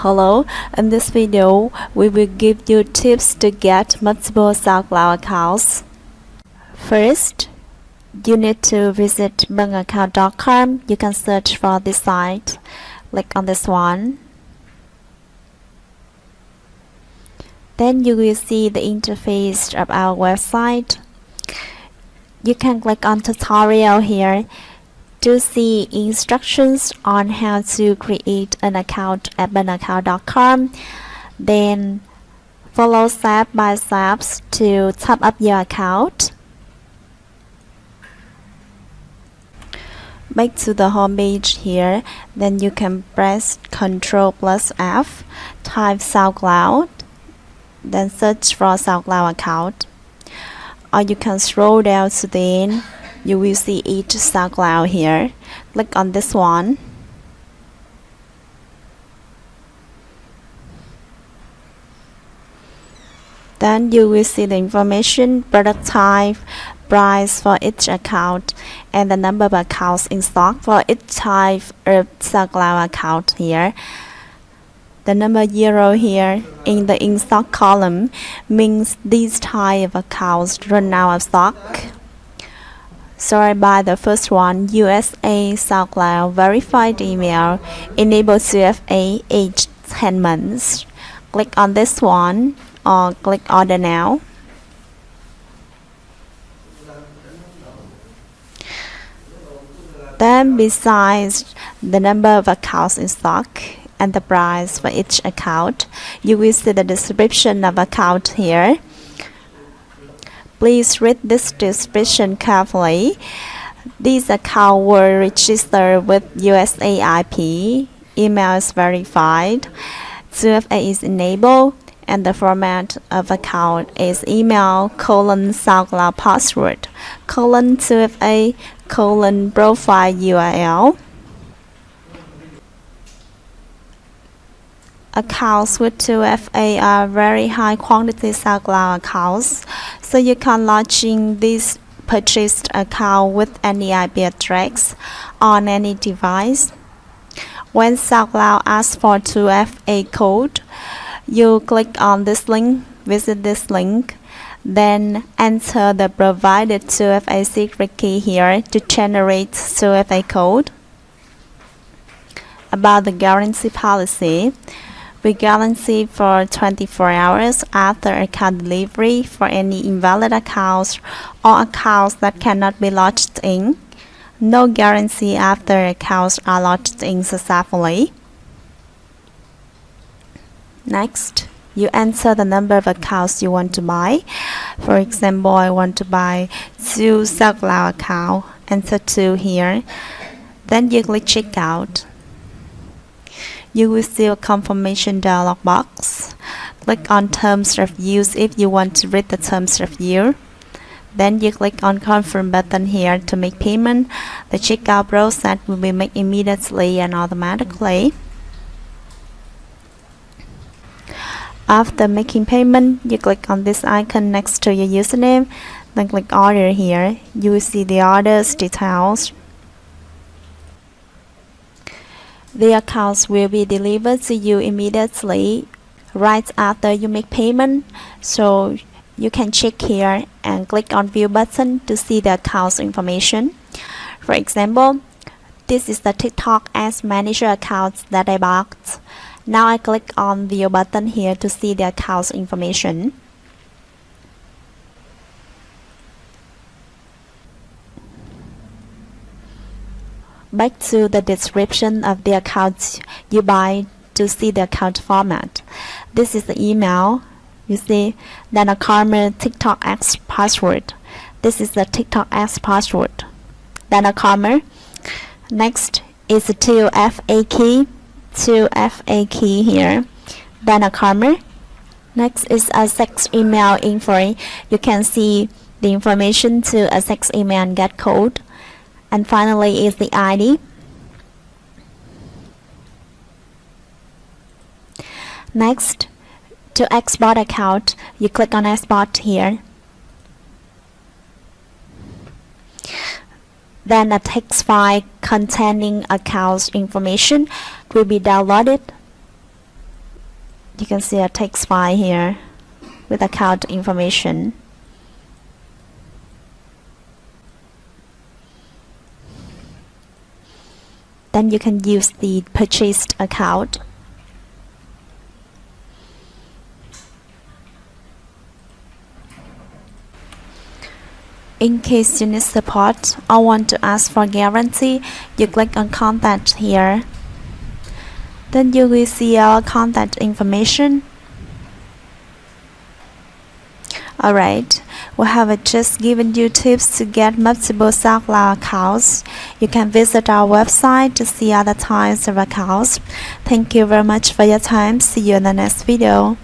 Hello, in this video, we will give you tips to get multiple SoundCloud accounts. First, you need to visit bankaccount.com. You can search for this site. Click on this one. Then you will see the interface of our website. You can click on tutorial here to see instructions on how to create an account at bankaccount.com. Then follow step by steps to top up your account. Back to the home page here, then you can press Ctrl plus F, type SoundCloud, then search for SoundCloud account. Or you can scroll down to the end. You will see each SoundCloud here. Click on this one. Then you will see the information, product type, price for each account, and the number of accounts in stock for each type of SoundCloud account here. The number 0 here in the in stock column means these type of accounts run out of stock. Sorry by the first one, USA SoundCloud verified email, enable 2FA age 10 months. Click on this one or click order now. Then besides the number of accounts in stock and the price for each account, you will see the description of account here. Please read this description carefully. These accounts were registered with USAIP, email is verified, 2FA is enabled, and the format of account is email : SoundCloud password : 2FA : profile URL. Accounts with 2FA are very high quantity SoundCloud accounts, so you can log in this purchased account with any IP address on any device. When SoundCloud asks for 2FA code, you click on this link, visit this link, then enter the provided 2FA secret key here to generate 2FA code. About the guarantee policy, we guarantee for 24 hours after account delivery for any invalid accounts or accounts that cannot be logged in. No guarantee after accounts are logged in successfully. Next, you enter the number of accounts you want to buy. For example, I want to buy 2 SoundCloud accounts. Enter 2 here. Then you click checkout. You will see a confirmation dialog box. Click on Terms of Use if you want to read the terms of use. Then you click on Confirm button here to make payment. The checkout process will be made immediately and automatically. After making payment, you click on this icon next to your username, then click Order here. You will see the order's details. The accounts will be delivered to you immediately right after you make payment, so you can check here and click on View button to see the account's information. For example, this is the TikTok Ads Manager account that I bought. Now I click on View button here to see the account's information. Back to the description of the account you buy to see the account format. This is the email. You see, then a comma TikTok X password. This is the TikTok X password. Then a comma. Next is the 2FA key. 2FA key here. Then a comma. Next is a sex email info. You can see the information to a sex email and get code. And finally is the ID. Next, to export account, you click on Export here. Then a text file containing account information will be downloaded. You can see a text file here with account information. Then you can use the purchased account. In case you need support or want to ask for guarantee, you click on Contact here. Then you will see our contact information. Alright, we have just given you tips to get multiple SoundCloud accounts. You can visit our website to see other types of accounts. Thank you very much for your time. See you in the next video.